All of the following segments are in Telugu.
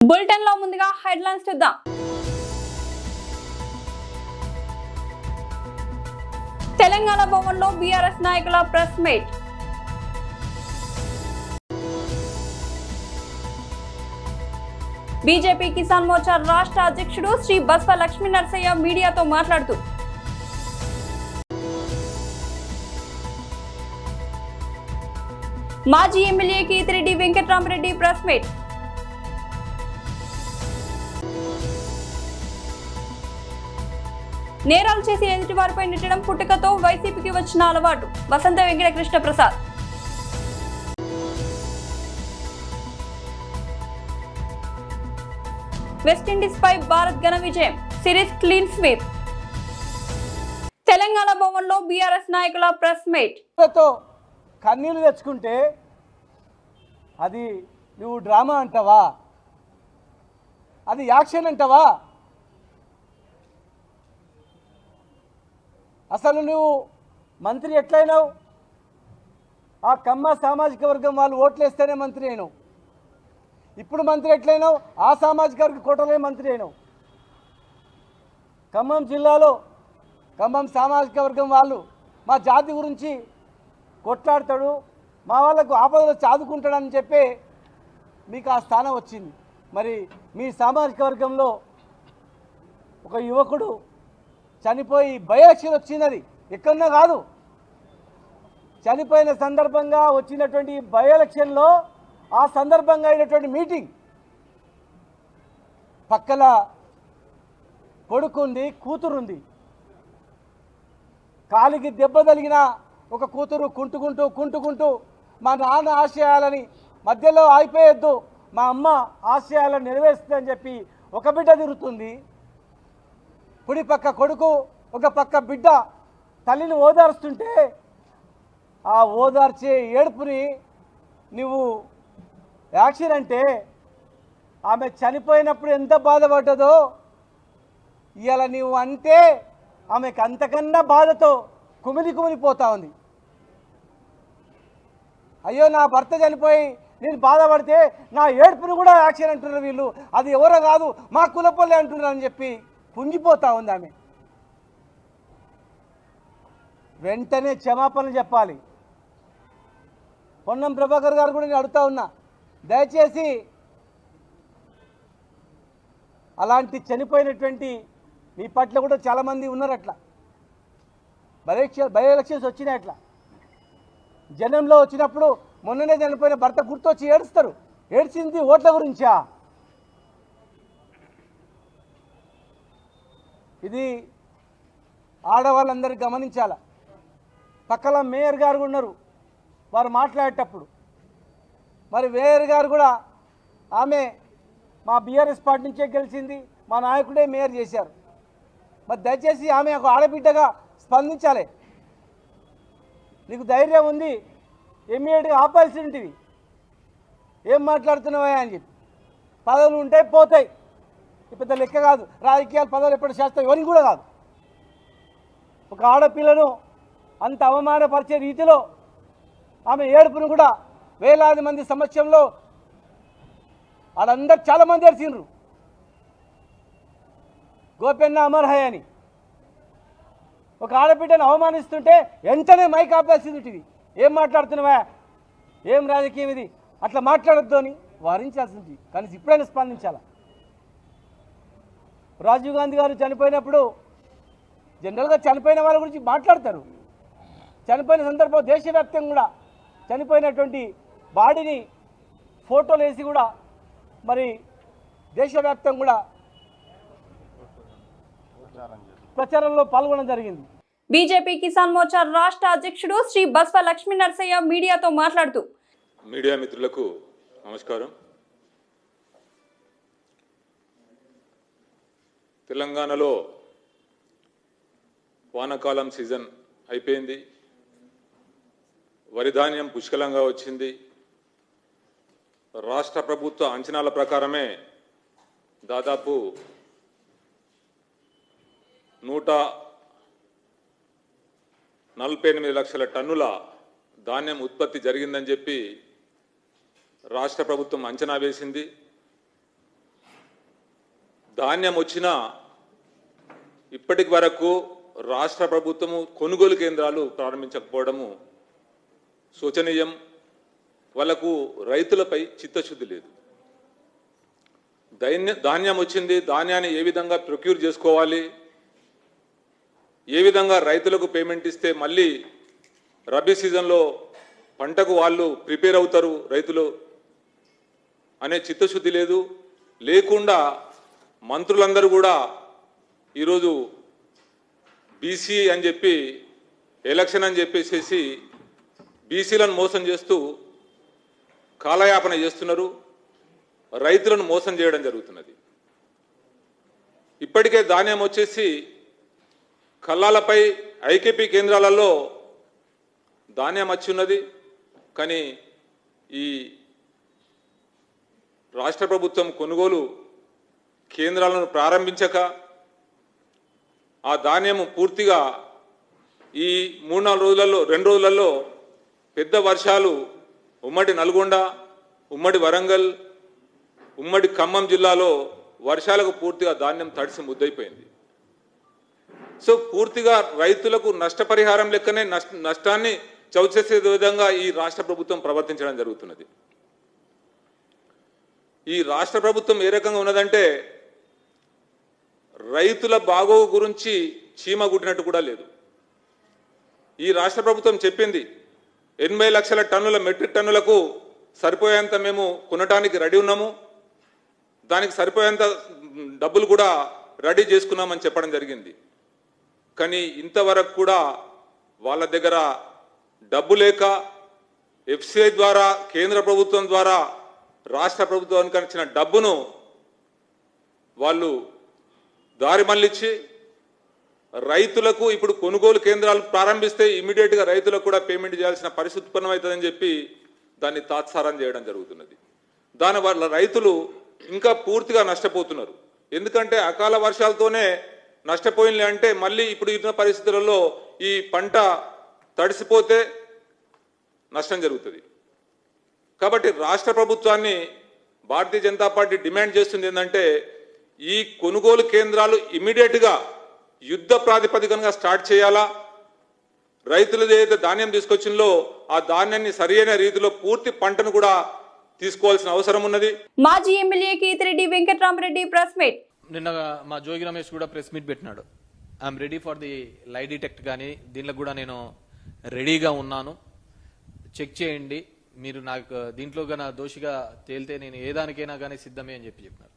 బులెటిన్ లో ముందుగా హెడ్లైన్స్ చూద్దాం. తెలంగాణ భవన్లో బీఆర్ఎస్ నాయకుల press meet. BJP Kisan Morcha రాష్ట్ర అధ్యక్షుడు శ్రీ బస్వ లక్ష్మీ నరసయ్య మీడియాతో మాట్లాడుతూ మాజీ ఎమ్మెల్యే కీతిరెడ్డి వెంకట్రామరెడ్డి ప్రెస్ మీట్. నేరాలు చేసి ఎదుటి వారిపై నెట్టడం పుట్టుకతో వైసీపీకి వచ్చిన అలవాటు వసంత వెంకట కృష్ణ ప్రసాద్. వెస్టిండీస్ పై భారత్ ఘన విజయం, సిరీస్ క్లీన్ స్వీప్. తెలంగాణ భవన్లో బీఆర్ఎస్ నాయకుల ప్రెస్ మీట్. కన్నీళ్లు తెచ్చుకుంటే అది నువ్వు డ్రామా అంటావా? అది యాక్షన్ అంటావా? అసలు నువ్వు మంత్రి ఎట్లయినావు? ఆ కమ్మ సామాజిక వర్గం వాళ్ళు ఓట్లేస్తేనే మంత్రి అయినావు. ఇప్పుడు మంత్రి ఎట్లయినావు? ఆ సామాజిక వర్గ కోటలే మంత్రి అయినావు. ఖమ్మం జిల్లాలో ఖమ్మం సామాజిక వర్గం వాళ్ళు మా జాతి గురించి కొట్లాడతాడు, మా వాళ్ళకు ఆపదలో చాదుకుంటాడని చెప్పి మీకు ఆ స్థానం వచ్చింది. మరి మీ సామాజిక వర్గంలో ఒక యువకుడు చనిపోయి బై ఎలక్షన్ వచ్చింది. అది ఎక్కడన్నా కాదు, చనిపోయిన సందర్భంగా వచ్చినటువంటి బై ఎలక్షన్లో ఆ సందర్భంగా అయినటువంటి మీటింగ్ పక్కల కొడుకుంది, కూతురుంది. కాలికి దెబ్బ తగిలిన ఒక కూతురు కుంటుకుంటూ మా నాన్న ఆశయాలని మధ్యలో ఆగిపోయొద్దు, మా అమ్మ ఆశయాలను నెరవేరుస్తుందని చెప్పి ఒక బిడ్డ తిరుగుతుంది. కుడి పక్క కొడుకు, ఒక పక్క బిడ్డ తల్లిని ఓదార్స్తుంటే ఆ ఓదార్చే ఏడుపుని నువ్వు యాక్షన్ అంటే ఆమె చనిపోయినప్పుడు ఎంత బాధపడ్డదో ఇవాళ నువ్వు అంటే ఆమెకు అంతకన్నా బాధతో కుమిలిపోతా ఉంది. అయ్యో నా భర్త చనిపోయి నేను బాధపడితే నా ఏడుపుని కూడా యాక్షన్ అంటున్నారు వీళ్ళు, అది ఎవరో కాదు మా కులపల్లె అంటున్నారు అని చెప్పి కుంగిపోతా ఉంది ఆమె. వెంటనే క్షమాపణలు చెప్పాలి. పొన్నం ప్రభాకర్ గారు కూడా నేను అడుగుతా ఉన్నా, దయచేసి అలాంటి చనిపోయినటువంటి మీ పట్ల కూడా చాలామంది ఉన్నారు. అట్లా బై ఎలక్షన్స్ వచ్చినాయి. అట్లా జనంలో వచ్చినప్పుడు మొన్ననే చనిపోయిన భర్త గుర్తొచ్చి ఏడుస్తారు. ఏడ్చింది ఓట్ల గురించా? ఇది ఆడవాళ్ళందరూ గమనించాల. పక్కల మేయర్ గారు ఉన్నారు, వారు మాట్లాడేటప్పుడు మరి మేయర్ గారు కూడా ఆమె మా బీఆర్ఎస్ పార్టీ నుంచే గెలిచింది, మా నాయకుడే మేయర్ చేశారు. మరి దయచేసి ఆమె ఒక ఆడబిడ్డగా స్పందించాలి. నీకు ధైర్యం ఉంది, ఇమ్మీడియట్గా ఆపాల్సి ఉంటుంది. ఏం మాట్లాడుతున్నావా అని చెప్పి. పదవులు ఉంటాయి పోతాయి, పెద్ద లెక్క కాదు. రాజకీయాలు పదవులు ఎప్పుడు చేస్తాయి ఎవరికి కూడా కాదు. ఒక ఆడపిల్లను అంత అవమానపరిచే రీతిలో ఆమె ఏడుపును కూడా వేలాది మంది సమక్షంలో వాళ్ళందరూ చాలామంది ఏడ్చిండ్రు. గోపెన్న అమర్హయ్ అని ఒక ఆడబిడ్డను అవమానిస్తుంటే వెంటనే మైక్ ఆపేసింది. ఏం మాట్లాడుతున్నావా, ఏం రాజకీయం ఇది, అట్లా మాట్లాడొద్దు అని వారించాల్సింది. కానీ ఇప్పుడైనా స్పందించాలా. రాజీవ్ గాంధీ గారు చనిపోయినప్పుడు జనరల్గా చనిపోయిన వాళ్ళ గురించి మాట్లాడతారు. చనిపోయిన సందర్భంలో దేశవ్యాప్తంగా కూడా చనిపోయినటువంటి బాడీని ఫోటోలు వేసి కూడా మరి దేశవ్యాప్తంగా కూడా ప్రచారంలో పాల్గొనడం జరిగింది. బీజేపీ కిసాన్ మోర్చా రాష్ట్ర అధ్యక్షుడు శ్రీ బస్వ లక్ష్మీ నరసయ్య మీడియాతో మాట్లాడుతూ మీడియా మిత్రులకు నమస్కారం. తెలంగాణలో వానాకాలం సీజన్ అయిపోయింది. వరి ధాన్యం పుష్కలంగా వచ్చింది. రాష్ట్ర ప్రభుత్వ అంచనాల ప్రకారమే దాదాపు 148 లక్షల టన్నుల ధాన్యం ఉత్పత్తి జరిగిందని చెప్పి రాష్ట్ర ప్రభుత్వం అంచనా వేసింది. ధాన్యం వచ్చినా ఇప్పటికి వరకు రాష్ట్ర ప్రభుత్వము కొనుగోలు కేంద్రాలు ప్రారంభించకపోవడము శోచనీయం. వాళ్లకు రైతులపై చిత్తశుద్ధి లేదు. ధాన్యం వచ్చింది, ధాన్యాన్ని ఏ విధంగా ప్రొక్యూర్ చేసుకోవాలి, ఏ విధంగా రైతులకు పేమెంట్ ఇస్తే మళ్ళీ రబీ సీజన్లో పంటకు వాళ్ళు ప్రిపేర్ అవుతారు రైతులు అనే చిత్తశుద్ధి లేదు. లేకుండా మంత్రులందరూ కూడా ఈరోజు బీసీ అని చెప్పి ఎలక్షన్ అని చెప్పేసి బీసీలను మోసం చేస్తూ కాలయాపన చేస్తున్నారు, రైతులను మోసం చేయడం జరుగుతున్నది. ఇప్పటికే ధాన్యం వచ్చేసి కల్లాలపై ఐకేపీ కేంద్రాలలో ధాన్యం వచ్చి ఉన్నది. కానీ ఈ రాష్ట్ర ప్రభుత్వం కొనుగోలు కేంద్రాలను ప్రారంభించక ఆ ధాన్యము పూర్తిగా ఈ 3-4 రోజులలో 2 రోజులలో పెద్ద వర్షాలు ఉమ్మడి నల్గొండ, ఉమ్మడి వరంగల్, ఉమ్మడి ఖమ్మం జిల్లాలో వర్షాలకు పూర్తిగా ధాన్యం తడిసి ముద్దైపోయింది. సో పూర్తిగా రైతులకు నష్టపరిహారం లెక్కనే నష్టాన్ని చవిచేసే విధంగా ఈ రాష్ట్ర ప్రభుత్వం ప్రవర్తించడం జరుగుతున్నది. ఈ రాష్ట్ర ప్రభుత్వం ఏ రకంగా ఉన్నదంటే రైతుల బాగోగు గురించి చీమ గుట్టినట్టు కూడా లేదు. ఈ రాష్ట్ర ప్రభుత్వం చెప్పింది 80 లక్షల టన్నుల మెట్రిక్ టన్నులకు సరిపోయేంత మేము కొనడానికి రెడీ ఉన్నాము, దానికి సరిపోయేంత డబ్బులు కూడా రెడీ చేసుకున్నామని చెప్పడం జరిగింది. కానీ ఇంతవరకు కూడా వాళ్ళ దగ్గర డబ్బు లేక ఎఫ్సిఐ ద్వారా కేంద్ర ప్రభుత్వం ద్వారా రాష్ట్ర ప్రభుత్వానికి ఇచ్చిన డబ్బును వాళ్ళు దారి మళ్లించి రైతులకు ఇప్పుడు కొనుగోలు కేంద్రాలు ప్రారంభిస్తే ఇమీడియట్గా రైతులకు కూడా పేమెంట్ చేయాల్సిన పరిస్థితి ఉత్పన్నమవుతుందని చెప్పి దాన్ని తాత్సారం చేయడం జరుగుతున్నది. దానివల్ల రైతులు ఇంకా పూర్తిగా నష్టపోతున్నారు. ఎందుకంటే అకాల వర్షాలతోనే నష్టపోయింది అంటే మళ్ళీ ఇప్పుడు ఉన్న పరిస్థితులలో ఈ పంట తడిసిపోతే నష్టం జరుగుతుంది. కాబట్టి రాష్ట్ర ప్రభుత్వాన్ని భారతీయ జనతా పార్టీ డిమాండ్ చేస్తుంది ఏంటంటే ఈ కొనుగోలు కేంద్రాలు ఇమీడియట్గా యుద్ధ ప్రాతిపదికనగా స్టార్ట్ చేయాలా, రైతులు ఏదైతే ధాన్యం తీసుకొచ్చిందో ఆ ధాన్యాన్ని సరైన రీతిలో పూర్తి పంటను కూడా తీసుకోవాల్సిన అవసరం ఉన్నది. మాజీ ఎమ్మెల్యే కీతిరెడ్డి వెంకట్రామరెడ్డి ప్రెస్ మీట్. నిన్న మా జోగి రమేష్ కూడా ప్రెస్ మీట్ పెట్టినాడు. ఐఎమ్ రెడీ ఫర్ ది లై డిటెక్ట్, కానీ దీనిలో కూడా నేను రెడీగా ఉన్నాను, చెక్ చేయండి, మీరు నాకు దీంట్లో గన దోషిగా తేలితే నేను ఏ దానికైనా కానీ సిద్ధమే అని చెప్పినారు.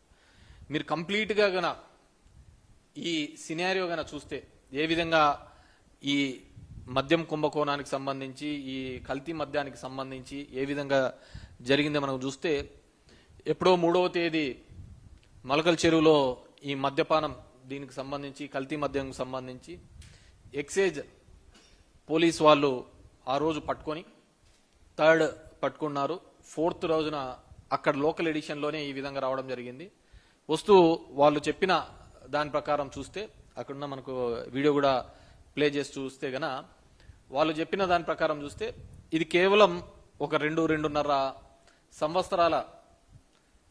మీరు కంప్లీట్గా గన ఈ సినారియో గన చూస్తే ఏ విధంగా ఈ మద్యం కుంభకోణానికి సంబంధించి ఈ కల్తీ మద్యానికి సంబంధించి ఏ విధంగా జరిగిందో మనం చూస్తే ఎప్పుడో 3వ తేదీ మలకల్ చెరువులో ఈ మద్యపానం దీనికి సంబంధించి కల్తీ మద్యంకు సంబంధించి ఎక్సైజ్ పోలీస్ వాళ్ళు ఆ రోజు పట్టుకొని 3rd పట్టుకున్నారు. 4th రోజున అక్కడ లోకల్ ఎడిషన్లోనే ఈ విధంగా రావడం జరిగింది. వస్తూ వాళ్ళు చెప్పిన దాని ప్రకారం చూస్తే అక్కడున్న మనకు వీడియో కూడా ప్లే చేసి చూస్తే గన వాళ్ళు చెప్పిన దాని ప్రకారం చూస్తే ఇది కేవలం ఒక 2-2.5 సంవత్సరాల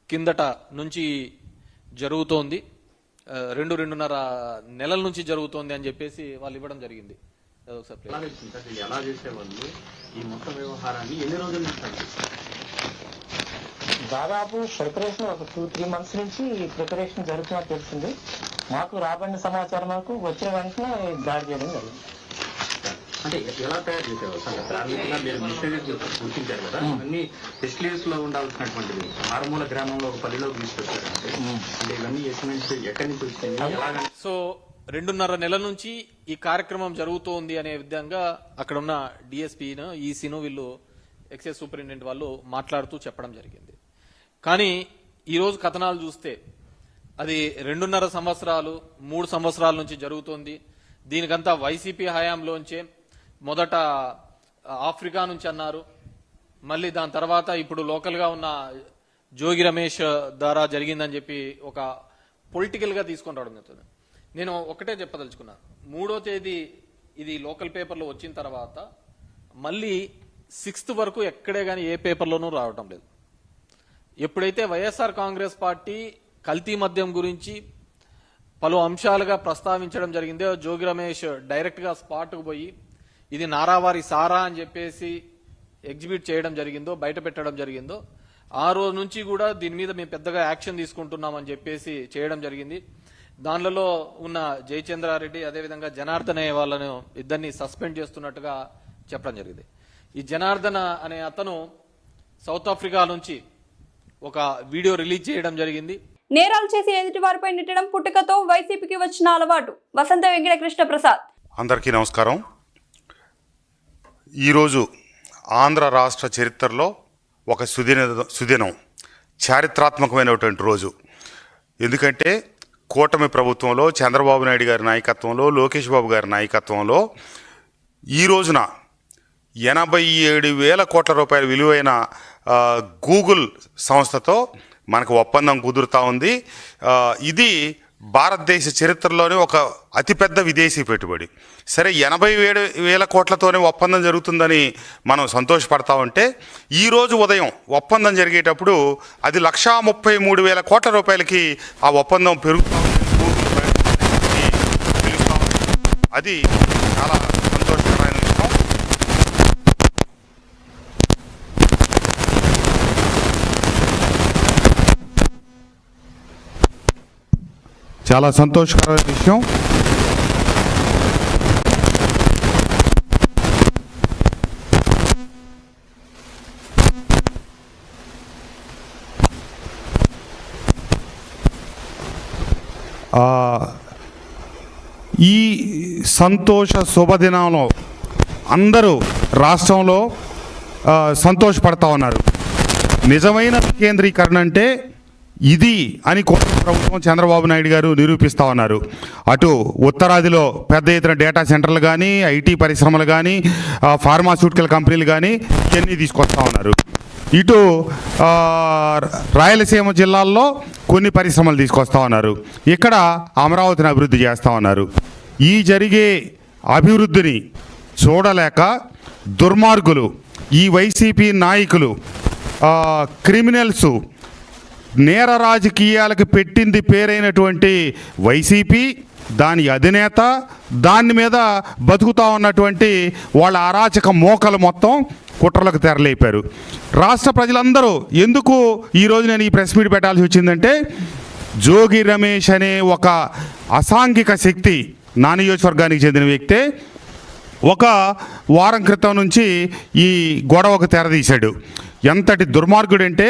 కిందట నుంచి జరుగుతోంది, 2-2.5 నెలల నుంచి జరుగుతోంది అని చెప్పేసి వాళ్ళు ఇవ్వడం జరిగింది. ఎలా చేసేవాళ్ళు ఈ మొత్తం వ్యవహారాన్ని ఎన్ని రోజుల నుంచి? దాదాపు ప్రిపరేషన్ ఒక 2-3 మంత్స్ నుంచి ప్రిపరేషన్ జరుగుతున్నట్టు తెలిసింది. మాకు రాబడిన సమాచారం వరకు వచ్చిన వెంటనే దాడి చేయడం జరిగింది. అంటే ఎలా తయారు చేసేవాళ్ళు అంటే ప్రాథమికంగా మీరు మిషనరీస్ గుర్తించారు కదా, ఇవన్నీ ఫెసిలిటీస్ లో ఉండాల్సినటువంటిది మారుమూల గ్రామంలో ఒక పల్లిలోకి తీసుకొచ్చారు అంటే ఇవన్నీ ఎస్టిమేట్స్ ఎక్కడి నుంచి వచ్చింది? సో 2.5 నెలల నుంచి ఈ కార్యక్రమం జరుగుతోంది అనే విధంగా అక్కడ ఉన్న డిఎస్పీను ఈసీను వీళ్ళు ఎక్సైజ్ సూపరింటెండెంట్ వాళ్ళు మాట్లాడుతూ చెప్పడం జరిగింది. కానీ ఈరోజు కథనాలు చూస్తే అది 2.5 సంవత్సరాలు 3 సంవత్సరాల నుంచి జరుగుతోంది. దీనికంతా వైసీపీ హయాంలోంచే మొదట ఆఫ్రికా నుంచి అన్నారు, మళ్ళీ దాని తర్వాత ఇప్పుడు లోకల్గా ఉన్న జోగి రమేష్ ద్వారా జరిగిందని చెప్పి ఒక పొలిటికల్గా తీసుకొని రావడం జరుగుతుంది. నేను ఒకటే చెప్పదలుచుకున్నా, 3వ తేదీ ఇది లోకల్ పేపర్లో వచ్చిన తర్వాత మళ్ళీ 6th వరకు ఎక్కడే కానీ ఏ పేపర్లోనూ రావటం లేదు. ఎప్పుడైతే వైఎస్ఆర్ కాంగ్రెస్ పార్టీ కల్తీ మద్యం గురించి పలు అంశాలుగా ప్రస్తావించడం జరిగింది. జోగి రమేష్ డైరెక్ట్గా స్పాట్కు పోయి ఇది నారావారి సారా అని చెప్పేసి ఎగ్జిబిట్ చేయడం జరిగిందో, బయట పెట్టడం జరిగిందో, ఆ రోజు నుంచి కూడా దీని మీద మేము పెద్దగా యాక్షన్ తీసుకుంటున్నామని చెప్పేసి చేయడం జరిగింది. దానిలో ఉన్న జయచంద్రారెడ్డి అదేవిధంగా జనార్దన్ అనే వాళ్ళను ఇద్దరిని సస్పెండ్ చేస్తున్నట్టుగా చెప్పడం జరిగింది. ఈ జనార్దన్ అనే అతను సౌత్ ఆఫ్రికా నుంచి ఒక వీడియో రిలీజ్ చేయడం జరిగింది. నేరాలు చేసి ఎదుటివారిపై నెట్టడం పుట్టుకతో వైసీపీకి వచ్చిన అలవాటు. వసంత వెంకట కృష్ణ ప్రసాద్. అందరికీ నమస్కారం. ఈరోజు ఆంధ్ర రాష్ట్ర చరిత్రలో ఒక సుదినం, చారిత్రాత్మకమైనటువంటి రోజు. ఎందుకంటే కూటమి ప్రభుత్వంలో చంద్రబాబు నాయుడు గారి నాయకత్వంలో, లోకేష్ బాబు గారి నాయకత్వంలో ఈ రోజున 87,000 కోట్ల రూపాయల విలువైన గూగుల్ సంస్థతో మనకు ఒప్పందం కుదురుతూ ఉంది. ఇది భారతదేశ చరిత్రలోనే ఒక అతిపెద్ద విదేశీ పెట్టుబడి. సరే, 87,000 కోట్లతోనే ఒప్పందం జరుగుతుందని మనం సంతోషపడతా ఉంటే, ఈరోజు ఉదయం ఒప్పందం జరిగేటప్పుడు అది 1,33,000 కోట్ల రూపాయలకి ఆ ఒప్పందం పెరుగుతూ అది చాలా సంతోషకరమైన విషయం. చాలా సంతోషకరమైన విషయం. ఈ సంతోష శుభదినంలో అందరూ రాష్ట్రంలో సంతోషపడతా ఉన్నారు. నిజమైన వికేంద్రీకరణ అంటే ఇది అని ప్రభుత్వం చంద్రబాబు నాయుడు గారు నిరూపిస్తూ ఉన్నారు. అటు ఉత్తరాదిలో పెద్ద ఎత్తున డేటా సెంటర్లు కానీ, ఐటీ పరిశ్రమలు కానీ, ఫార్మాస్యూటికల్ కంపెనీలు కానీ ఇవన్నీ తీసుకొస్తా ఉన్నారు. ఇటు రాయలసీమ జిల్లాల్లో కొన్ని పరిశ్రమలు తీసుకొస్తా ఉన్నారు. ఇక్కడ అమరావతిని అభివృద్ధి చేస్తూ ఉన్నారు. ఈ జరిగే అభివృద్ధిని చూడలేక దుర్మార్గులు, ఈ వైసీపీ నాయకులు, క్రిమినల్స్, నేర రాజకీయాలకు పెట్టింది పేరైనటువంటి వైసీపీ, దాని అధినేత, దాని మీద బతుకుతూ ఉన్నటువంటి వాళ్ళ అరాచక మోకలు మొత్తం కుట్రలకు తెరలేపారు. రాష్ట్ర ప్రజలందరూ ఎందుకు ఈరోజు నేను ఈ ప్రెస్ మీట్ పెట్టాల్సి వచ్చిందంటే, జోగి రమేష్ అనే ఒక అసాంఘిక శక్తి, నా నియోజకవర్గానికి చెందిన వ్యక్తే, ఒక వారం క్రితం నుంచి ఈ గొడవకు తెరదీశాడు. ఎంతటి దుర్మార్గుడంటే,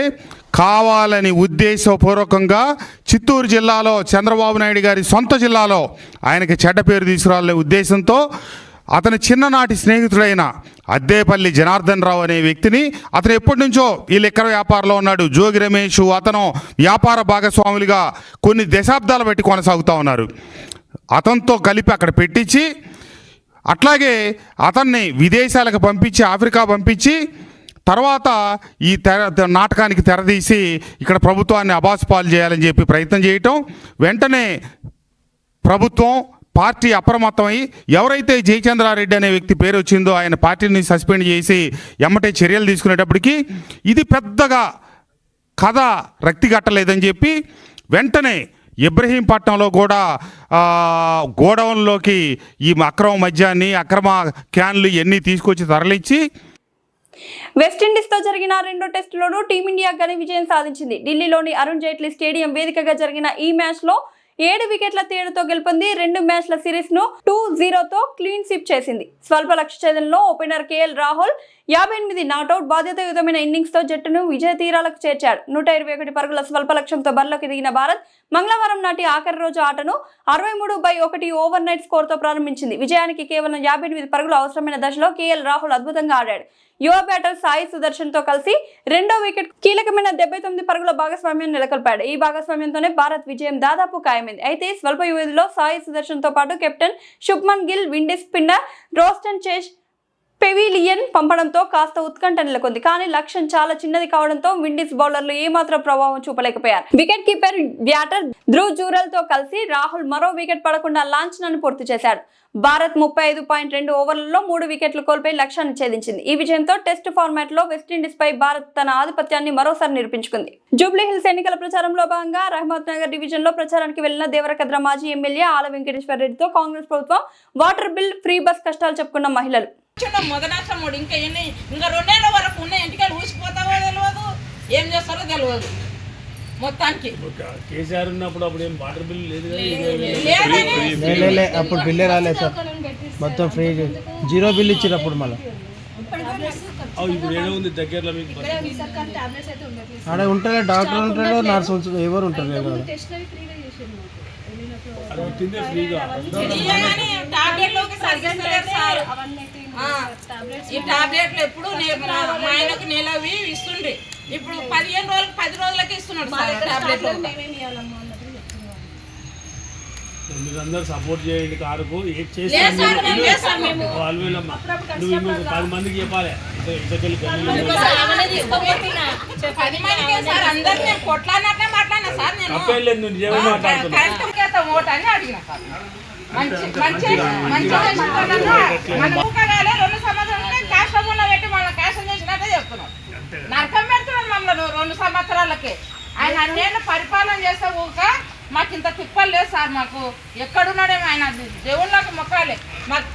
కావాలని ఉద్దేశపూర్వకంగా చిత్తూరు జిల్లాలో చంద్రబాబు నాయుడు గారి సొంత జిల్లాలో ఆయనకి చెడ్డ పేరు తీసుకురావాలనే ఉద్దేశంతో అతని చిన్ననాటి స్నేహితుడైన అద్దేపల్లి జనార్దన్ రావు అనే వ్యక్తిని, అతను ఎప్పటి నుంచో ఈ లిక్కర్ వ్యాపారంలో ఉన్నాడు. జోగి రమేష్ అతను వ్యాపార భాగస్వాములుగా కొన్ని దశాబ్దాలు బట్టి కొనసాగుతూ ఉన్నారు. అతనితో కలిపి అక్కడ పెట్టించి, అట్లాగే అతన్ని విదేశాలకు పంపించి, ఆఫ్రికా పంపించి, తర్వాత ఈ నాటకానికి తెరదీసి ఇక్కడ ప్రభుత్వాన్ని అబాసుపాలు చేయాలని చెప్పి ప్రయత్నం చేయటం. వెంటనే ప్రభుత్వం, పార్టీ అప్రమత్తమై ఎవరైతే జయచంద్రారెడ్డి అనే వ్యక్తి పేరు వచ్చిందో ఆయన పార్టీని సస్పెండ్ చేసి ఎమ్మటే చర్యలు తీసుకునేటప్పటికీ ఇది పెద్దగా కథ రక్తిగట్టలేదని చెప్పి వెంటనే ఇబ్రహీంపట్నంలో కూడా గోడౌన్లోకి ఈ అక్రమ మద్యాన్ని, అక్రమ క్యాన్లు ఇవన్నీ తీసుకొచ్చి తరలించి, వెస్టిండీస్తో జరిగిన రెండో టెస్టులోనూ టీమిండియా ఘన విజయం సాధించింది. ఢిల్లీలోని అరుణ్ జైట్లీ స్టేడియం వేదికగా జరిగిన ఈ మ్యాచ్లో 7 వికెట్ల తేడాతో గెలుపొంది 2 మ్యాచ్ల సిరీస్ను 2-0తో క్లీన్ స్వీప్ చేసింది. స్వల్ప లక్ష్య ఛేదనలో ఓపెనర్ కేఎల్ రాహుల్ 58 నాటౌట్ బాధ్యతాయుతమైన ఇన్నింగ్స్తో జట్టును విజయ తీరాలకు చేర్చాడు. 121 పరుగుల స్వల్ప లక్ష్యంతో బరిలోకి దిగిన భారత్ మంగళవారం నాటి ఆఖరి రోజు ఆటను 63/1 ఓవర్ నైట్ స్కోర్తో ప్రారంభించింది. విజయానికి కేవలం 58 పరుగులు అవసరమైన దశలో కేఎల్ రాహుల్ అద్భుతంగా ఆడాడు. యువ బ్యాటర్ సాయి సుదర్శన్ తో కలిసి రెండో వికెట్ కీలకమైన 79 పరుగుల భాగస్వామ్యాన్ని నెలకొల్పాడు. ఈ భాగస్వామ్యంతోనే భారత్ విజయం దాదాపు ఖాయమైంది. అయితే స్వల్ప వ్యవధిలో సాయి సుదర్శన్ తో పాటు captain Shubman Gill, Windies spinner Roston Chase pavilion పంపడంతో కాస్త ఉత్కంఠ నెలకొంది. కానీ లక్ష్యం చాలా చిన్నది కావడంతో విండీస్ బౌలర్లు ఏమాత్రం ప్రభావం చూపలేకపోయారు. Wicket keeper batter Dhruv Jurel తో కలిసి రాహుల్ మరో వికెట్ పడకుండా లాంఛనాన్ని పూర్తి చేశాడు. భారత్ 35.2 ఓవర్లలో 3 వికెట్లు కోల్పోయి లక్ష్యాన్ని ఛేదించింది. ఈ విజయంతో టెస్ట్ ఫార్మాట్ లో వెస్టిండీస్ పై భారత్ తన ఆధిపత్యాన్ని మరోసారి నిరూపించుకుంది. జూబ్లీ హిల్స్ ఎన్నికల ప్రచారంలో భాగంగా రహమత్ నగర్ డివిజన్ లో ప్రచారానికి వెళ్లిన దేవరకద్ర మాజీ ఎమ్మెల్యే ఆల వెంకటేశ్వర రెడ్డితో కాంగ్రెస్ ప్రభుత్వం వాటర్ బిల్, ఫ్రీ బస్ కష్టాలు చెప్పుకున్న మహిళలు. మొదనష్టముడు ఇంకా 2 ఏళ్ళ వరకు ఉన్న ఇంటికి ఊసిపోతావో తెలియదు, ఏం చేస్తారో తెలియదు. మొత్తానికి కేసీఆర్ ఉన్నప్పుడు అప్పుడు ఏం వాటర్ బిల్ లేదు, అప్పుడు బిల్లే రాలేదు సార్, మొత్తం ఫ్రీ జీరో బిల్ ఇచ్చారు అప్పుడు. మళ్ళీ ఇప్పుడు ఏదో ఉంది దగ్గరలో మీకు అక్కడ ఉంటారు డాక్టర్ ఉంటారు, నర్సు ఎవరు ఉంటారు అది వచ్చిందే ఫ్రీగా. ఈ టాబ్లెట్లు ఎప్పుడు మా ఆయనకు నెలవి ఇస్తుండ్రి, ఇప్పుడు 15 రోజులకు 10 రోజులకి ఇస్తున్నాడు టాబ్లెట్లు. మీరందరూ సపోర్ట్ చేయండి కారుకు. ఏం చేస్తే నువ్వు ఇంకొక 10 మందికి చెప్పాలి. 10 మందికి సార్ అందరు నేను కొట్లాడినట్లే మాట్లాడినా సార్. నేను ఓటు అని అడిగిన సార్. మంచి 2 సంవత్సరాలు క్యాష్ రూమ్లో పెట్టి మళ్ళీ క్యాష్ చేసినట్టే చెప్తున్నాడు. నరకం పెడుతున్నాడు మమ్మల్ని 2 సంవత్సరాలకి. ఆయన అన్నేళ్ళు పరిపాలన చేస్తే ఊక మాకు ఇంత తిప్పలు లేదు సార్. మాకు ఎక్కడున్నాడేమో ఆయన దేవుళ్ళకి మొక్కాలి. మాకు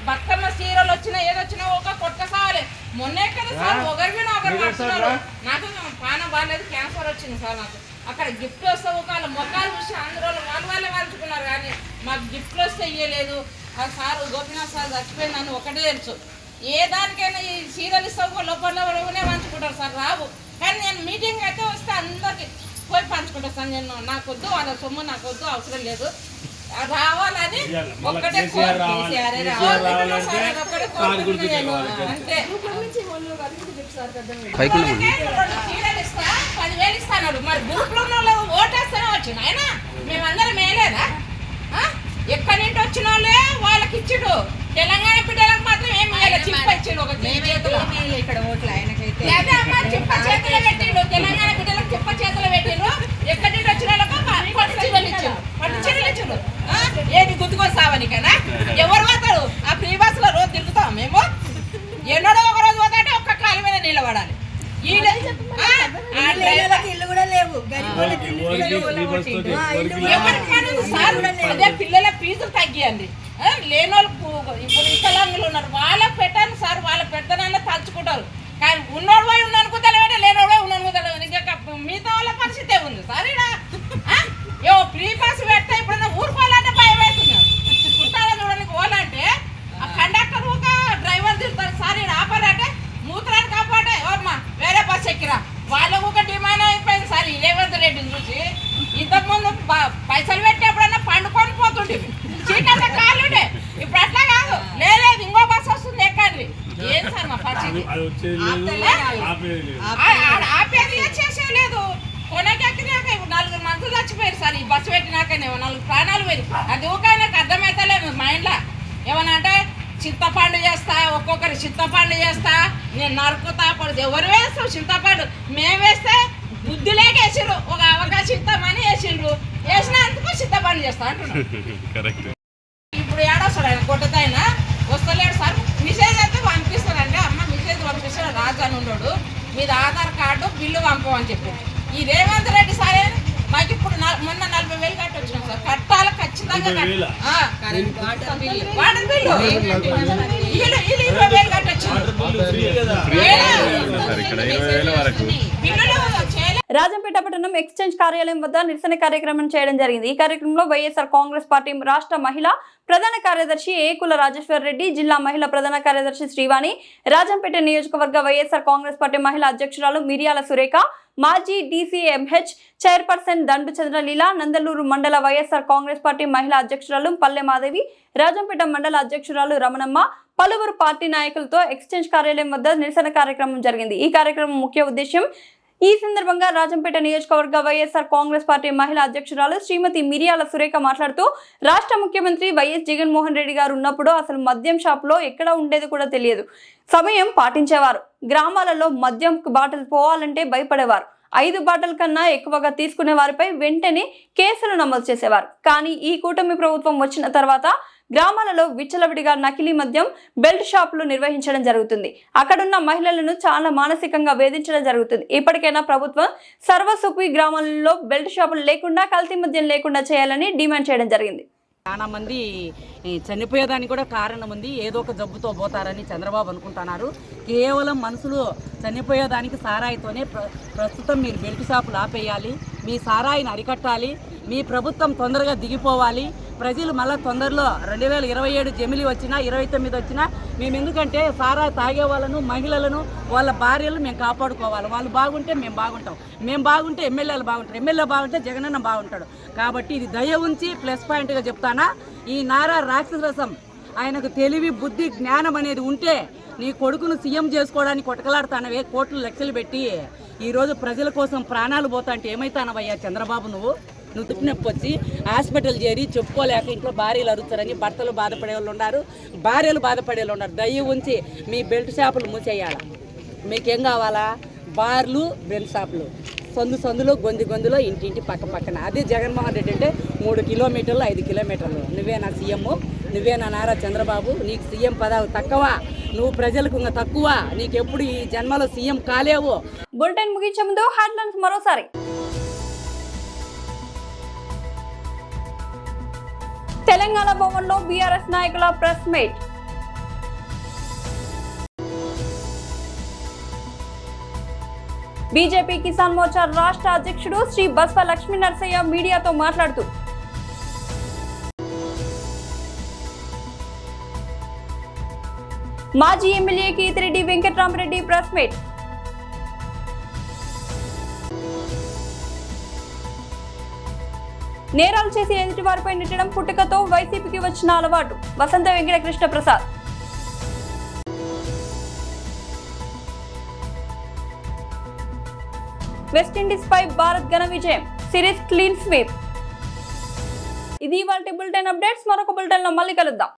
బతుకమ్మ చీరలు వచ్చినా ఏదొచ్చినా ఒక కొట్టుకోసావాలి. మొన్నే కదా సార్ ఒకరి మీద ఒకరు పడుతున్నారు. నాకు పానం బాగాలేదు, క్యాన్సర్ వచ్చింది సార్. నాకు అక్కడ గిఫ్ట్ వస్తే ఒక మొక్కలు చూసి అందరూ వాళ్ళే పంచుకున్నారు, కానీ మాకు గిఫ్ట్లు వస్తే ఇయ్యలేదు. ఆ సార్ గోపీనాథ్ సార్ చచ్చిపోయిందని ఒకటే తెలుసు. ఏ దానికైనా ఈ చీరలు ఇస్తావు లోపలనే పంచుకుంటారు సార్, రావు. కానీ నేను మీటింగ్ అయితే వస్తే అందరికి పోయి పంచుకుంటా సార్. నేను నాకొద్దు వాళ్ళ సొమ్ము, నాకొద్దు, అవసరం లేదు, రావాలని ఒక్కటే అంతే. 10,000 ఇస్తాడు. మరి గ్రూప్లో ఉన్న వాళ్ళు ఓటేస్తేనే వచ్చింది ఆయన. మేమందరం మేలేదా? ఎక్కడి నుండి వచ్చిన వాళ్ళే వాళ్ళకి ఇచ్చుడు. తెలంగాణ బిడ్డలకు మాత్రం ఏం చిప్ప ఇచ్చిండు. ఒక ఇక్కడ ఓట్లు ఆయనకైతే అదే అమ్మ చిప్ప చేతిలో పెట్టిండు. తెలంగాణ బిడ్డలకు చిప్ప చేతిలో పెట్టిండు. ఎక్కడి నుండి వచ్చిన వాళ్ళకు పట్టు చీరలు ఇచ్చిండు, పట్టు చీరలు ఇచ్చిండు. ఏది గుర్తుకొని సావనికనా? ఎవరు పోతాడు? ఆ ఫ్రీ బస్ లో రోజు తిరుగుతాం మేము. ఎన్నడో ఒక రోజు పోతాంటే ఒక్క కాలు మీద నిలబడాలి. అదే పిల్లల ఫీజులు తగ్గియండి. లేనోళ్ళు ఇప్పుడు వికలాంగులు ఉన్నారు, వాళ్ళకి పెట్టాను సార్. వాళ్ళ పెడతానన్నా తలుచుకుంటారు, కానీ ఉన్నోడు పోయి ఉన్నానుకో తెలియదు, లేనోడు పోయి ఉన్నానుకో తెలియదు. ఇంకా మిగతా వాళ్ళ పరిస్థితి ఉంది సార్. ఇక్కడ ఏవో ఫ్రీ బస్ పెడితే ఇప్పుడు ఊరుకోవాలంటే భయం అవుతున్నారు. కుట్టాల చూడడానికి పోవాలంటే ఆ కండక్టర్ ఒక డ్రైవర్ తిరుగుతారు సార్. ఇక్కడ ఆపాలంటే మూత్రాన్ని కాపాడే ఎవరమ్మా వేరే బస్ ఎక్కిరా. వాళ్ళకు ఒక డిమాండ్ అయిపోయింది సార్. ఈ రేవంత్ రెడ్డిని చూసి ఇంతకుముందు పైసలు పెట్టేప్పుడన్నా పండుకొని పోతుండే, చీకట్ల కాలుండే. ఇప్పుడు అట్లా కాదు, లేదు ఇంకో బస్ వస్తుంది ఎక్కండి. ఏం సార్ మా పరిస్థితి? ఆపేది చేసే లేదు. కొనకెక్కినాక 4 మందులు చచ్చిపోయారు సార్. ఈ బస్సు పెట్టినాకనే 4 ప్రాణాలు పోయి. అది ఊకైనాక అర్థమవుతలేదు మైండ్లో. ఏమన్నా అంటే చింతపండు చేస్తా, ఒక్కొక్కరి చింతపండు చేస్తా, నేను నరుకుతా పడుతుంది. ఎవరు వేస్తావు చింతపండు? మేము వేస్తే బుద్ధి లేక వేసిండ్రు. ఒక అవకాశం ఇస్తామని వేసిండ్రు, వేసినందుకు చింతపండు చేస్తా అంటున్నాడు. ఇప్పుడు ఏడొస్తాడు ఆయన కొట్టదైనా వస్తలేడు సార్. మెసేజ్ అయితే పంపిస్తాడంటే అమ్మ మెసేజ్ పంపిస్తాడు. రాజు అని ఉన్నాడు, మీద ఆధార్ కార్డు బిల్లు పంపమని చెప్పి. ఈ రేవంత్ రెడ్డి సార్ మాకు ఇప్పుడు మొన్న 40,000 కట్టి వచ్చినాం సార్. కట్టాలి ఖచ్చితంగా. వాటర్ బిల్లు 20,000 కట్టి వచ్చింది. రాజంపేట పట్టణం ఎక్స్చేంజ్ కార్యాలయం వద్ద నిరసన కార్యక్రమం చేయడం జరిగింది. ఈ కార్యక్రమంలో వైఎస్ఆర్ కాంగ్రెస్ పార్టీ రాష్ట్ర మహిళా ప్రధాన కార్యదర్శి ఏకుల రాజేశ్వర్ రెడ్డి, జిల్లా మహిళా ప్రధాన కార్యదర్శి శ్రీవాణి, రాజంపేట నియోజకవర్గ వైఎస్ఆర్ కాంగ్రెస్ పార్టీ మహిళా అధ్యక్షురాలు మిరియాల సురేఖ, మాజీ DCMH చైర్పర్సన్ దండు చంద్రలీల, నందలూరు మండల వైఎస్ఆర్ కాంగ్రెస్ పార్టీ మహిళా అధ్యక్షురాలు పల్లె మాదేవి, రాజంపేట మండల అధ్యక్షురాలు రమణమ్మ, పలువురు పార్టీ నాయకులతో ఎక్స్చేంజ్ కార్యాలయం వద్ద నిరసన కార్యక్రమం జరిగింది. ఈ కార్యక్రమం ముఖ్య ఉద్దేశం ఈ సందర్భంగా రాజంపేట నియోజకవర్గ వైఎస్ఆర్ కాంగ్రెస్ పార్టీ మహిళా అధ్యక్షురాలు శ్రీమతి మిరియాల సురేఖ మాట్లాడుతూ రాష్ట్ర ముఖ్యమంత్రి వైఎస్ జగన్మోహన్ రెడ్డి గారు ఉన్నప్పుడు అసలు మద్యం షాపులో ఎక్కడ ఉండేది కూడా తెలియదు. సమయం పాటించేవారు. గ్రామాలలో మద్యం బాటలు పోవాలంటే భయపడేవారు. 5 బాటల కన్నా ఎక్కువగా తీసుకునే వారిపై వెంటనే కేసులు నమోదు చేసేవారు. కానీ ఈ కూటమి ప్రభుత్వం వచ్చిన తర్వాత గ్రామాలలో విచ్చలవిడిగా నకిలీ మద్యం బెల్ట్ షాపులు నిర్వహించడం జరుగుతుంది. అక్కడున్న మహిళలను చాలా మానసికంగా వేధించడం జరుగుతుంది. ఇప్పటికైనా ప్రభుత్వం సర్వసుఖి గ్రామాలలో బెల్ట్ షాపులు లేకుండా, కల్తీ మద్యం లేకుండా చేయాలని డిమాండ్ చేయడం జరిగింది. చాలా మంది చనిపోయేదానికి కూడా కారణం ఉంది. ఏదో ఒక జబ్బుతో పోతారని చంద్రబాబు అనుకుంటున్నారు. కేవలం మనుషులు చనిపోయేదానికి సారాయితోనే ప్రస్తుతం మీరు బెల్ట్ షాపులు ఆపేయాలి. మీ సారాయిని అరికట్టాలి. మీ ప్రభుత్వం తొందరగా దిగిపోవాలి. ప్రజలు మళ్ళీ తొందరలో 2027 జమిలి వచ్చినా 29 వచ్చినా మేము ఎందుకంటే సారాయి తాగే వాళ్ళను, మహిళలను, వాళ్ళ భార్యలు మేము కాపాడుకోవాలి. వాళ్ళు బాగుంటే మేము బాగుంటాం. మేము బాగుంటే ఎమ్మెల్యేలు బాగుంటారు. ఎమ్మెల్యే బాగుంటే జగనన్న బాగుంటాడు. కాబట్టి ఇది దయ ఉంచి ప్లస్ పాయింట్గా చెప్తానా, ఈ నారా రాక్షసరసం ఆయనకు తెలివి, బుద్ధి, జ్ఞానం అనేది ఉంటే నీ కొడుకును సీఎం చేసుకోవడానికి కొట్టకలాడుతానవే, కోట్లు లక్షలు పెట్టి ఈరోజు ప్రజల కోసం ప్రాణాలు పోతా అంటే ఏమైతానవయ్యా చంద్రబాబు? నువ్వు నొప్పి వచ్చి హాస్పిటల్ చేరి చెప్పుకోలేక ఇంట్లో భార్యలు అరుస్తారని భర్తలు బాధపడే వాళ్ళు ఉన్నారు, భార్యలు బాధపడే వాళ్ళు ఉన్నారు. దయ ఉంచి మీ బెల్ట్ షాపులు మూసేయాలి. మీకేం కావాలా? బార్లు, బెల్ట్ షాపులు సందులో గొంతులో ఇంటింటి పక్కన. అదే జగన్మోహన్ రెడ్డి అంటే 3 కిలోమీటర్లు 5 కిలోమీటర్లు. నువ్వేనా సీఎం? నువ్వేనా నారా చంద్రబాబు? నీకు సీఎం పదవి తక్కువ, నువ్వు ప్రజలకు ఇంకా తక్కువ. నీకెప్పుడు ఈ జన్మలో సీఎం కాలేవు. బులెటిన్ ముగించే ముందు హెడ్లైన్స్ మరోసారి. తెలంగాణ భవన్లో బీఆర్ఎస్ నాయకుల press meet. BJP Kisan Morcha రాష్ట్ర అధ్యక్షుడు శ్రీ బస్వ లక్ష్మీ నరసయ్య మీడియాతో మాట్లాడుతూ మాజీ ఎమ్మెల్యే కీతిరెడ్డి వెంకట్రామరెడ్డి ప్రెస్ మీట్. నేరాలు చేసి ఎదుటి వారిపై నెట్టడం పుట్టుకతో వైసీపీకి వచ్చిన అలవాటు. వసంత వెంకట కృష్ణ ప్రసాద్. వెస్టిండీస్ పై భారత్ ఘన విజయం. Series clean sweep. ఇది ఇవాల్టి బులెటిన్ అప్డేట్స్. మరొక బులెటిన్ లో మళ్ళీ కలుద్దాం.